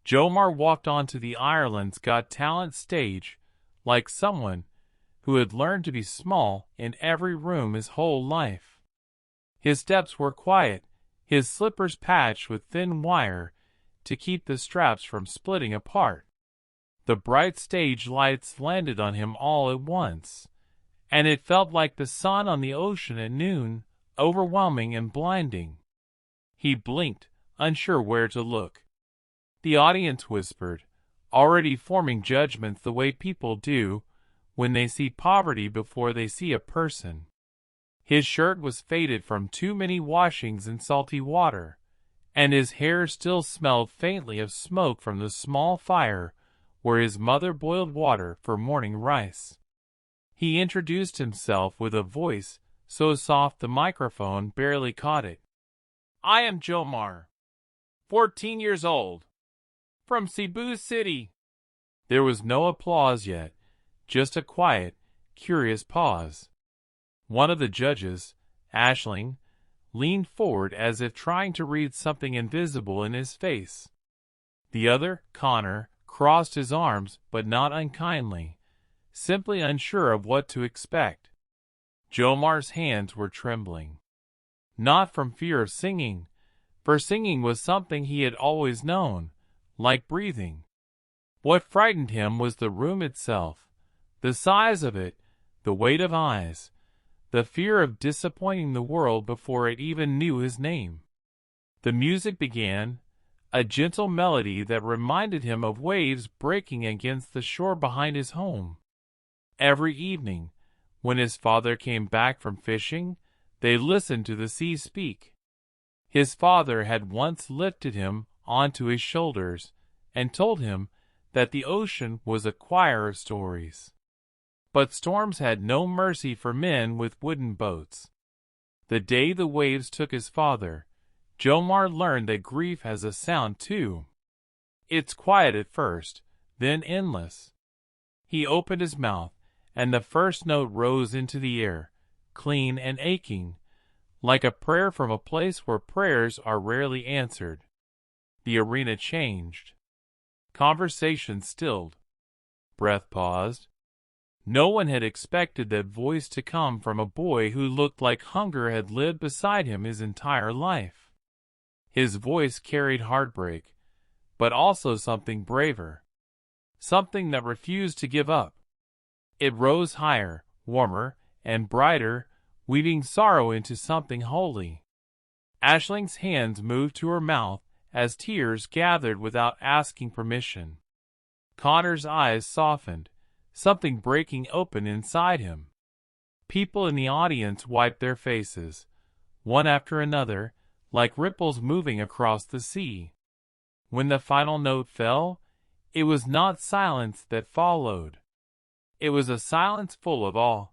Jomar walked onto the Ireland's Got Talent stage like someone who had learned to be small in every room his whole life. His steps were quiet, his slippers patched with thin wire to keep the straps from splitting apart. The bright stage lights landed on him all at once, and it felt like the sun on the ocean at noon, overwhelming and blinding. He blinked, unsure where to look. The audience whispered, already forming judgments the way people do when they see poverty before they see a person. His shirt was faded from too many washings in salty water, and his hair still smelled faintly of smoke from the small fire where his mother boiled water for morning rice. He introduced himself with a voice so soft the microphone barely caught it. "I am Jomar, 14 years old, from Cebu City." There was no applause yet, just a quiet, curious pause. One of the judges, Aisling, leaned forward as if trying to read something invisible in his face. The other, Connor, crossed his arms, but not unkindly, simply unsure of what to expect. Jomar's hands were trembling. Not from fear of singing, for singing was something he had always known, like breathing. What frightened him was the room itself, the size of it, the weight of eyes, the fear of disappointing the world before it even knew his name. The music began, a gentle melody that reminded him of waves breaking against the shore behind his home. Every evening, when his father came back from fishing, they listened to the sea speak. His father had once lifted him onto his shoulders and told him that the ocean was a choir of stories. But storms had no mercy for men with wooden boats. The day the waves took his father, Jomar learned that grief has a sound too. It's quiet at first, then endless. He opened his mouth, and the first note rose into the air, clean and aching, like a prayer from a place where prayers are rarely answered. The arena changed. Conversation stilled. Breath paused. No one had expected that voice to come from a boy who looked like hunger had lived beside him his entire life. His voice carried heartbreak, but also something braver. Something that refused to give up. It rose higher, warmer, and brighter, weaving sorrow into something holy. Aisling's hands moved to her mouth as tears gathered without asking permission. Connor's eyes softened, something breaking open inside him. People in the audience wiped their faces, one after another, like ripples moving across the sea. When the final note fell, it was not silence that followed. It was a silence full of awe.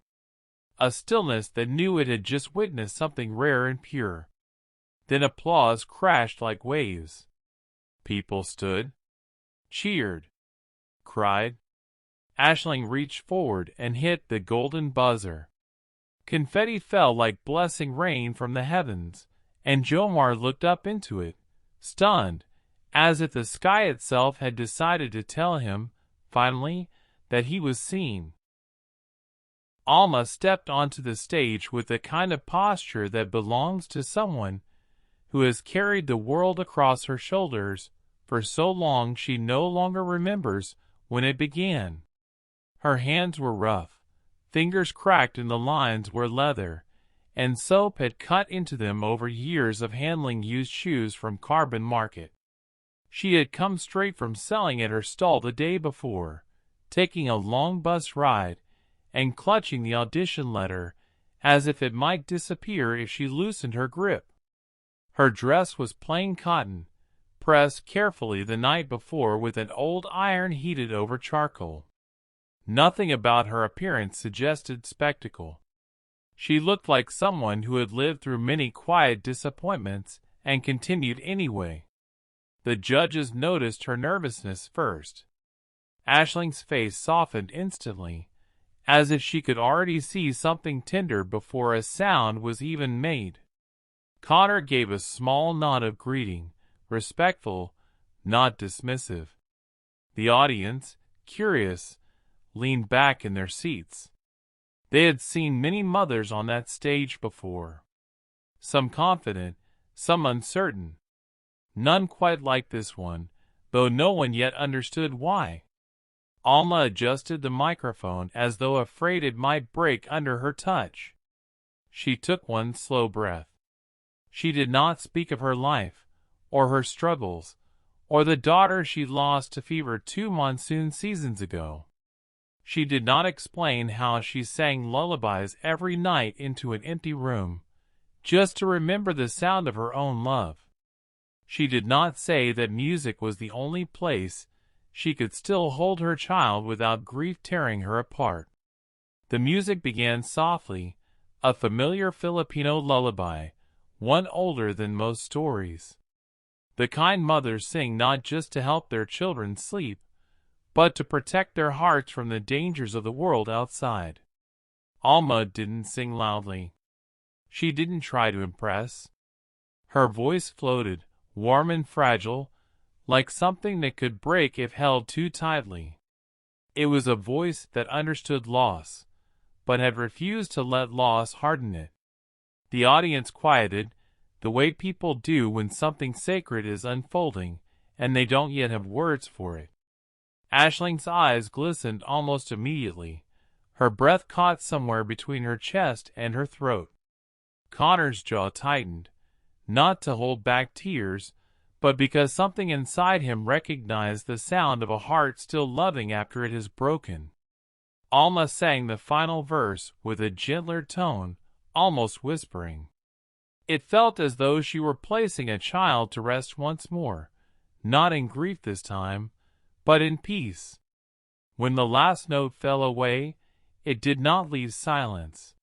A stillness that knew it had just witnessed something rare and pure. Then applause crashed like waves. People stood, cheered, cried. Aisling reached forward and hit the golden buzzer. Confetti fell like blessing rain from the heavens, and Jomar looked up into it, stunned, as if the sky itself had decided to tell him, finally, that he was seen. Alma stepped onto the stage with the kind of posture that belongs to someone who has carried the world across her shoulders for so long she no longer remembers when it began. Her hands were rough, fingers cracked in the lines where leather and soap had cut into them over years of handling used shoes from Carbon Market. She had come straight from selling at her stall the day before, taking a long bus ride and clutching the audition letter as if it might disappear if she loosened her grip. Her dress was plain cotton, pressed carefully the night before with an old iron heated over charcoal. Nothing about her appearance suggested spectacle. She looked like someone who had lived through many quiet disappointments and continued anyway. The judges noticed her nervousness first. Aisling's face softened instantly, as if she could already see something tender before a sound was even made. Connor gave a small nod of greeting, respectful, not dismissive. The audience, curious, leaned back in their seats. They had seen many mothers on that stage before. Some confident, some uncertain. None quite like this one, though no one yet understood why. Alma adjusted the microphone as though afraid it might break under her touch. She took one slow breath. She did not speak of her life, or her struggles, or the daughter she lost to fever 2 monsoon seasons ago. She did not explain how she sang lullabies every night into an empty room, just to remember the sound of her own love. She did not say that music was the only place she could still hold her child without grief tearing her apart. The music began softly, a familiar Filipino lullaby, one older than most stories. The kind mothers sing not just to help their children sleep, but to protect their hearts from the dangers of the world outside. Alma didn't sing loudly. She didn't try to impress. Her voice floated, warm and fragile, like something that could break if held too tightly. It was a voice that understood loss, but had refused to let loss harden it. The audience quieted, the way people do when something sacred is unfolding, and they don't yet have words for it. Aisling's eyes glistened almost immediately. Her breath caught somewhere between her chest and her throat. Connor's jaw tightened, not to hold back tears, but because something inside him recognized the sound of a heart still loving after it has broken. Alma sang the final verse with a gentler tone, almost whispering. It felt as though she were placing a child to rest once more, not in grief this time, but in peace. When the last note fell away, it did not leave silence.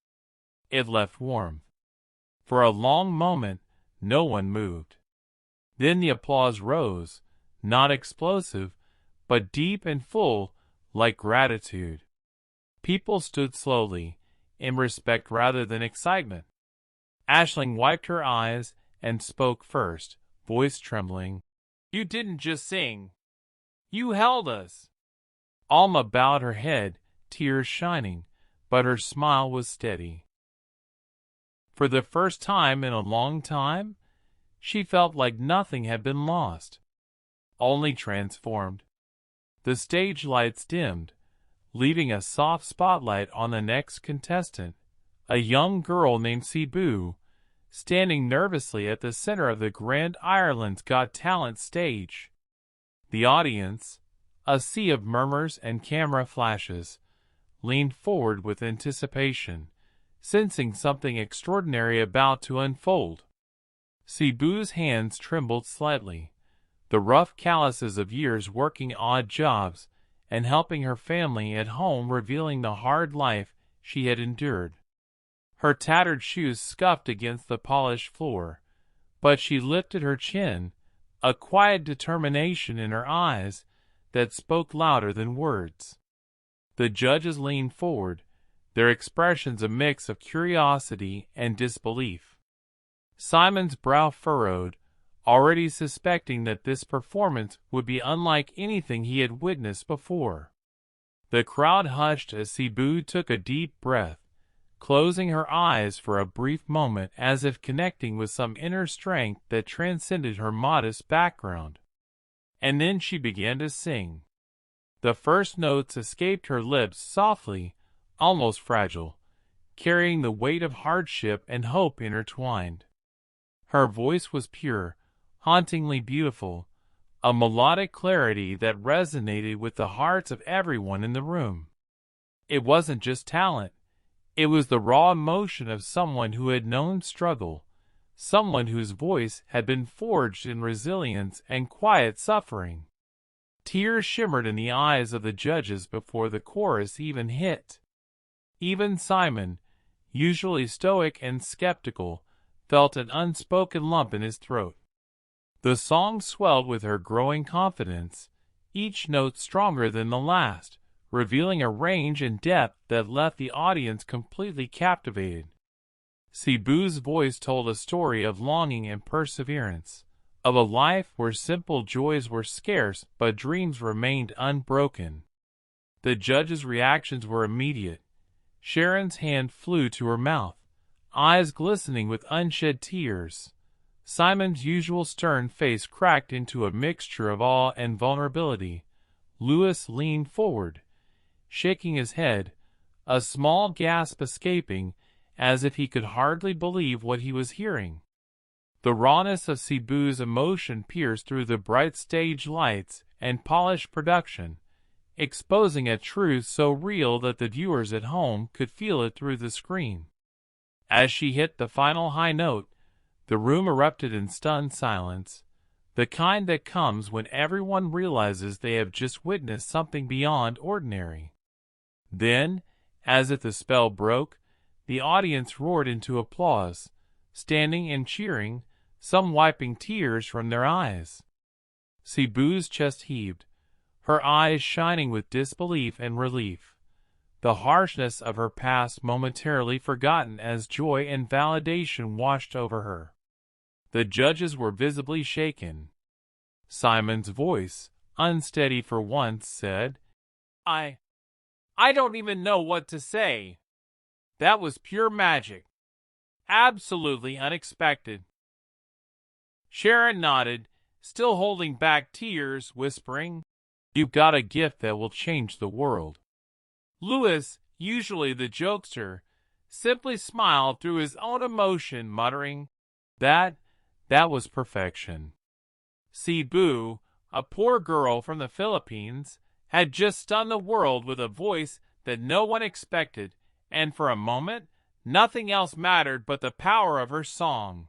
It left warmth. For a long moment, no one moved. Then the applause rose, not explosive, but deep and full, like gratitude. People stood slowly, in respect rather than excitement. Aisling wiped her eyes and spoke first, voice trembling. "You didn't just sing. You held us." Alma bowed her head, tears shining, but her smile was steady. For the first time in a long time, she felt like nothing had been lost, only transformed. The stage lights dimmed, leaving a soft spotlight on the next contestant, a young girl named Cebu, standing nervously at the center of the grand Ireland's Got Talent stage. The audience, a sea of murmurs and camera flashes, leaned forward with anticipation, sensing something extraordinary about to unfold. Cebu's hands trembled slightly, the rough calluses of years working odd jobs and helping her family at home revealing the hard life she had endured. Her tattered shoes scuffed against the polished floor, but she lifted her chin, a quiet determination in her eyes that spoke louder than words. The judges leaned forward, their expressions a mix of curiosity and disbelief. Simon's brow furrowed, already suspecting that this performance would be unlike anything he had witnessed before. The crowd hushed as Cebu took a deep breath, closing her eyes for a brief moment as if connecting with some inner strength that transcended her modest background. And then she began to sing. The first notes escaped her lips softly, almost fragile, carrying the weight of hardship and hope intertwined. Her voice was pure, hauntingly beautiful, a melodic clarity that resonated with the hearts of everyone in the room. It wasn't just talent. It was the raw emotion of someone who had known struggle, someone whose voice had been forged in resilience and quiet suffering. Tears shimmered in the eyes of the judges before the chorus even hit. Even Simon, usually stoic and skeptical, felt an unspoken lump in his throat. The song swelled with her growing confidence, each note stronger than the last, revealing a range and depth that left the audience completely captivated. Cebu's voice told a story of longing and perseverance, of a life where simple joys were scarce but dreams remained unbroken. The judge's reactions were immediate. Sharon's hand flew to her mouth, eyes glistening with unshed tears. Simon's usual stern face cracked into a mixture of awe and vulnerability. Louis leaned forward, shaking his head, a small gasp escaping, as if he could hardly believe what he was hearing. The rawness of Cebu's emotion pierced through the bright stage lights and polished production, exposing a truth so real that the viewers at home could feel it through the screen. As she hit the final high note, the room erupted in stunned silence, the kind that comes when everyone realizes they have just witnessed something beyond ordinary. Then, as if the spell broke, the audience roared into applause, standing and cheering, some wiping tears from their eyes. Cebu's chest heaved, her eyes shining with disbelief and relief, the harshness of her past momentarily forgotten as joy and validation washed over her. The judges were visibly shaken. Simon's voice, unsteady for once, said, I don't even know what to say. That was pure magic. Absolutely unexpected. Sharon nodded, still holding back tears, whispering, You've got a gift that will change the world. Louis, usually the jokester, simply smiled through his own emotion, muttering, That was perfection. Cebu, a poor girl from the Philippines, had just stunned the world with a voice that no one expected, and for a moment, nothing else mattered but the power of her song.